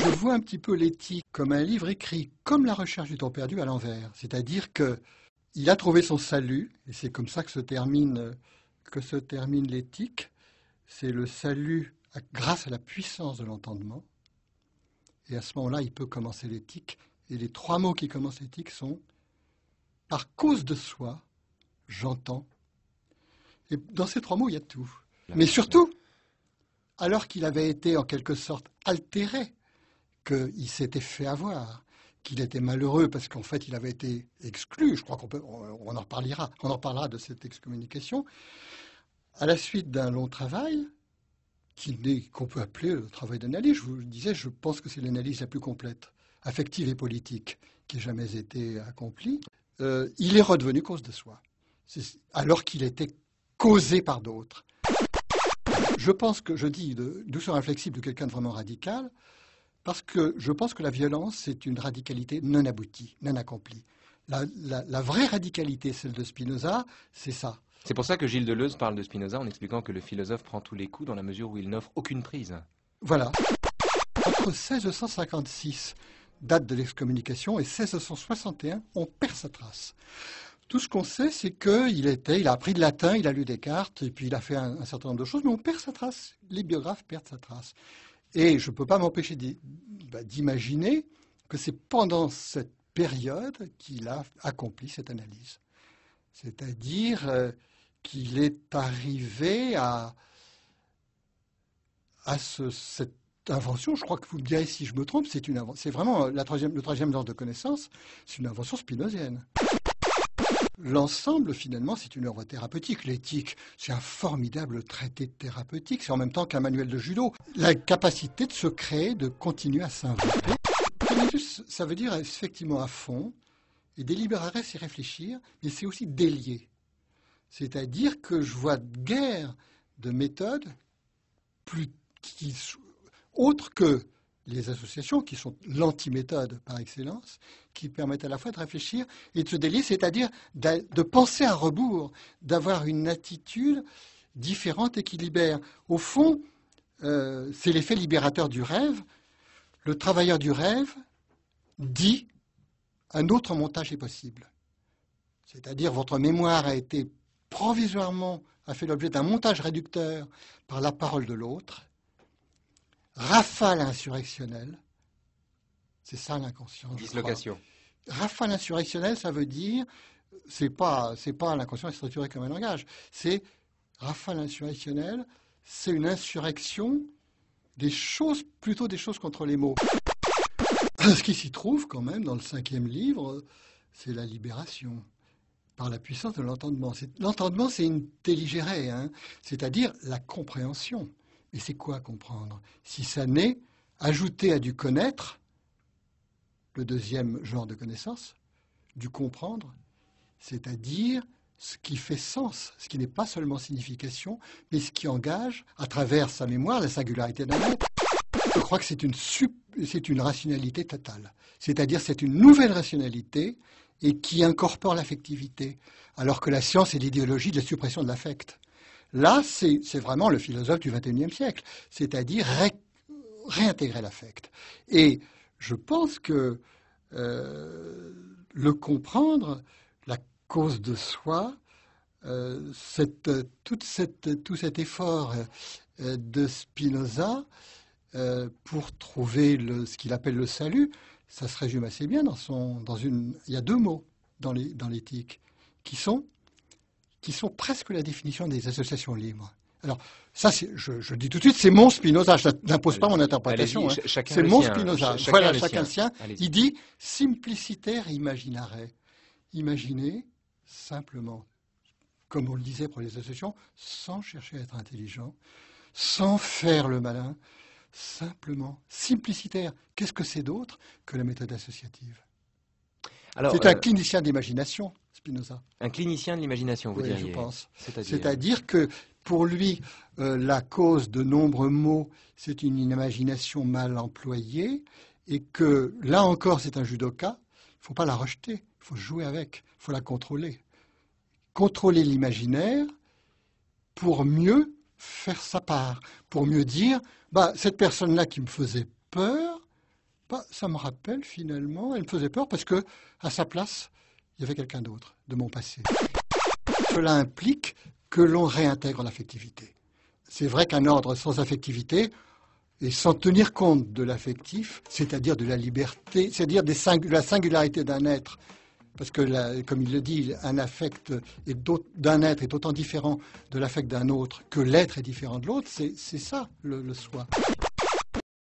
Je vois un petit peu l'éthique comme un livre écrit comme La recherche du temps perdu à l'envers. C'est-à-dire qu'il a trouvé son salut, et c'est comme ça que se termine l'éthique. C'est le salut grâce à la puissance de l'entendement. Et à ce moment-là, il peut commencer l'éthique. Et les 3 mots qui commencent l'éthique sont « par cause de soi, j'entends ». Et dans ces 3 mots, il y a tout. Mais surtout, alors qu'il avait été en quelque sorte altéré, qu'il s'était fait avoir, qu'il était malheureux parce qu'en fait il avait été exclu, je crois on en reparlera de cette excommunication, à la suite d'un long travail, qu'on peut appeler le travail d'analyse. Je vous disais, je pense que c'est l'analyse la plus complète, affective et politique, qui ait jamais été accomplie. Il est redevenu cause de soi, alors qu'il était causé par d'autres. Je dis douceur inflexible de quelqu'un de vraiment radical, parce que je pense que la violence, c'est une radicalité non aboutie, non accomplie. La vraie radicalité, celle de Spinoza, c'est ça. C'est pour ça que Gilles Deleuze parle de Spinoza en expliquant que le philosophe prend tous les coups dans la mesure où il n'offre aucune prise. Voilà. Entre 1656, date de l'excommunication, et 1661, on perd sa trace. Tout ce qu'on sait, c'est qu'il a appris de latin, il a lu Descartes, et puis il a fait un certain nombre de choses, mais on perd sa trace. Les biographes perdent sa trace. Et je ne peux pas m'empêcher d'imaginer que c'est pendant cette période qu'il a accompli cette analyse. C'est-à-dire qu'il est arrivé à cette invention, je crois que vous me direz si je me trompe, c'est vraiment le troisième ordre de connaissance, c'est une invention spinozienne. L'ensemble, finalement, c'est une œuvre thérapeutique. L'éthique, c'est un formidable traité thérapeutique. C'est en même temps qu'un manuel de judo. La capacité de se créer, de continuer à s'inventer. Ça veut dire effectivement à fond, et délibérer, c'est réfléchir, mais c'est aussi délier. C'est-à-dire que je vois guère de méthodes autres que les associations, qui sont l'antiméthode par excellence, qui permettent à la fois de réfléchir et de se délier, c'est-à-dire de penser à rebours, d'avoir une attitude différente et qui libère. Au fond, c'est l'effet libérateur du rêve. Le travailleur du rêve dit un autre montage est possible. C'est-à-dire votre mémoire a fait l'objet d'un montage réducteur par la parole de l'autre. Rafale insurrectionnelle, c'est ça l'inconscient. Dislocation. Rafale insurrectionnelle, ça veut dire, c'est pas l'inconscient structuré comme un langage, c'est rafale insurrectionnelle, c'est une insurrection plutôt des choses contre les mots. Ce qui s'y trouve quand même dans le 5e livre, c'est la libération par la puissance de l'entendement. L'entendement, c'est une intelligere, c'est-à-dire la compréhension. Et c'est quoi comprendre? Si ça n'est ajouté à du connaître, le 2e genre de connaissance, du comprendre, c'est-à-dire ce qui fait sens, ce qui n'est pas seulement signification, mais ce qui engage, à travers sa mémoire, la singularité d'un être. Je crois que c'est une rationalité totale. C'est-à-dire c'est une nouvelle rationalité et qui incorpore l'affectivité, alors que la science est l'idéologie de la suppression de l'affect. Là, c'est vraiment le philosophe du XXIe siècle, c'est-à-dire réintégrer l'affect. Et je pense que le comprendre, la cause de soi, tout cet effort de Spinoza pour trouver ce qu'il appelle le salut, ça se résume assez bien il y a 2 mots dans l'éthique qui sont presque la définition des associations libres. Alors, ça, je le dis tout de suite, c'est mon Spinoza, je n'impose pas mon interprétation. C'est mon Spinoza. Voilà, chacun le sien. Il dit « simpliciter imaginare ». Imaginer simplement, comme on le disait pour les associations, sans chercher à être intelligent, sans faire le malin, simplement, simplicitaire. Qu'est-ce que c'est d'autre que la méthode associative? C'est un clinicien d'imagination, Spinoza. Un clinicien de l'imagination, vous diriez. Oui, je pense. C'est-à-dire que pour lui, la cause de nombreux maux, c'est une imagination mal employée, et que là encore, c'est un judoka. Il ne faut pas la rejeter, il faut jouer avec, il faut la contrôler. Contrôler l'imaginaire pour mieux faire sa part, pour mieux dire, cette personne-là qui me faisait peur, Ça me rappelle finalement, elle me faisait peur parce que à sa place, il y avait quelqu'un d'autre de mon passé. Cela implique que l'on réintègre l'affectivité. C'est vrai qu'un ordre sans affectivité et sans tenir compte de l'affectif, c'est-à-dire de la liberté, c'est-à-dire de la singularité d'un être, parce que, comme il le dit, un affect d'un être est autant différent de l'affect d'un autre que l'être est différent de l'autre, c'est ça le soi.